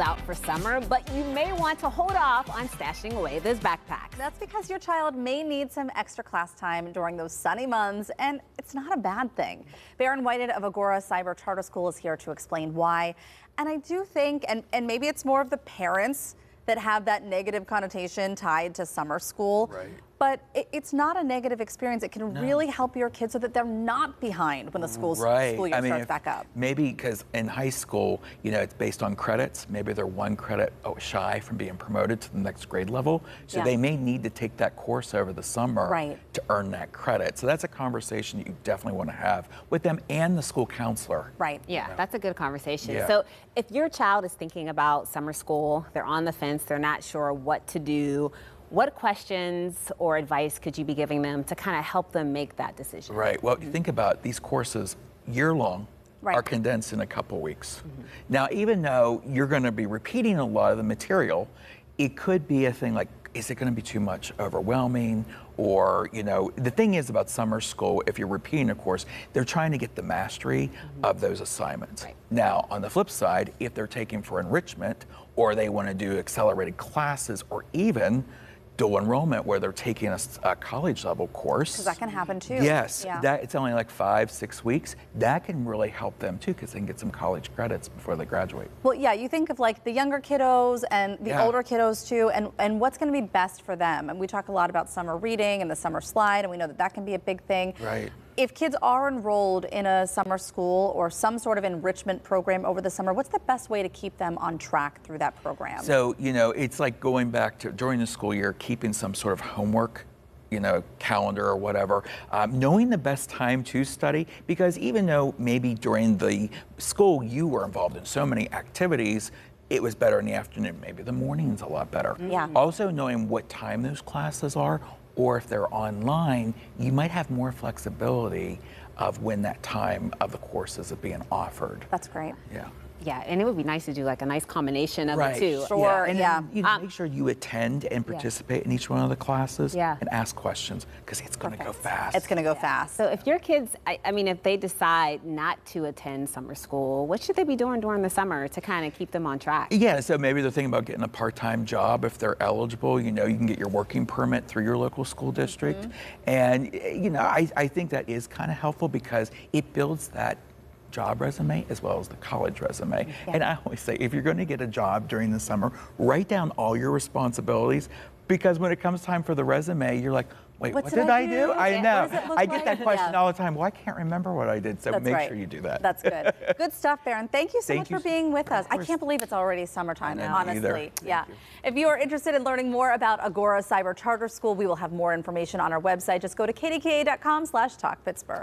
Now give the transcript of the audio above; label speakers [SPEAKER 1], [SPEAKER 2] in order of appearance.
[SPEAKER 1] out for summer, but you may want to hold off on stashing away those backpacks.
[SPEAKER 2] That's because your child may need some extra class time during those sunny months, and it's not a bad thing. Barron Whited of Agora Cyber Charter School is here to explain why. And I do think, and maybe it's more of the parents that have that negative connotation tied to summer school.
[SPEAKER 3] Right.
[SPEAKER 2] But it's not a negative experience. It can really help your kids so that they're not behind when the school year starts back up.
[SPEAKER 3] Maybe because in high school, you know, it's based on credits. Maybe they're one credit shy from being promoted to the next grade level. So they may need to take that course over the summer to earn that credit. So that's a conversation you definitely want to have with them and the school counselor.
[SPEAKER 1] Right. Yeah, that's a good conversation.
[SPEAKER 3] Yeah.
[SPEAKER 1] So if your child is thinking about summer school, they're on the fence, they're not sure what to do, what questions or advice could you be giving them to kind of help them make that decision?
[SPEAKER 3] Right. Well, you think about these courses year-long are condensed in a couple weeks. Now, even though you're going to be repeating a lot of the material, it could be a thing like, is it going to be too much overwhelming? Or, you know, the thing is about summer school, if you're repeating a course, they're trying to get the mastery of those assignments. Now, on the flip side, if they're taking for enrichment or they want to do accelerated classes or even dual enrollment where they're taking a college level course.
[SPEAKER 2] Because that can happen too.
[SPEAKER 3] Yes, that it's only like 5-6 weeks. That can really help them too because they can get some college credits before they graduate.
[SPEAKER 2] Well, yeah, you think of like the younger kiddos and the older kiddos too, and what's going to be best for them. And we talk a lot about summer reading and the summer slide, and we know that that can be a big thing.
[SPEAKER 3] Right.
[SPEAKER 2] If kids are enrolled in a summer school or some sort of enrichment program over the summer, what's the best way to keep them on track through that program?
[SPEAKER 3] So, you know, it's like going back to during the school year, keeping some sort of homework, you know, calendar or whatever, knowing the best time to study, because even though maybe during the school you were involved in so many activities, it was better in the afternoon, maybe the morning's a lot better. Also knowing what time those classes are, or if they're online, you might have more flexibility of when that time of the courses are being offered.
[SPEAKER 2] That's great.
[SPEAKER 1] Yeah, and it would be nice to do like a nice combination of the two.
[SPEAKER 2] Sure,
[SPEAKER 3] and then, you know, make sure you attend and participate in each one of the classes and ask questions because it's going to go fast.
[SPEAKER 2] It's going to go fast.
[SPEAKER 1] So if your kids, I mean, if they decide not to attend summer school, what should they be doing during the summer to kind of keep them on track?
[SPEAKER 3] Yeah, so maybe they're thinking about getting a part-time job if they're eligible. You know, you can get your working permit through your local school district. And, you know, I think that is kind of helpful because it builds that job resume as well as the college resume. And I always say, if you're going to get a job during the summer, write down all your responsibilities because when it comes time for the resume, you're like, wait, what did I do? I know. I get that question all the time. Well, I can't remember what I did, so make sure you do that.
[SPEAKER 2] That's good. Good stuff, Barron. Thank you so much for being with us. I can't believe it's already summertime, honestly. If you are interested in learning more about Agora Cyber Charter School, we will have more information on our website. Just go to kdka.com/talkpittsburgh.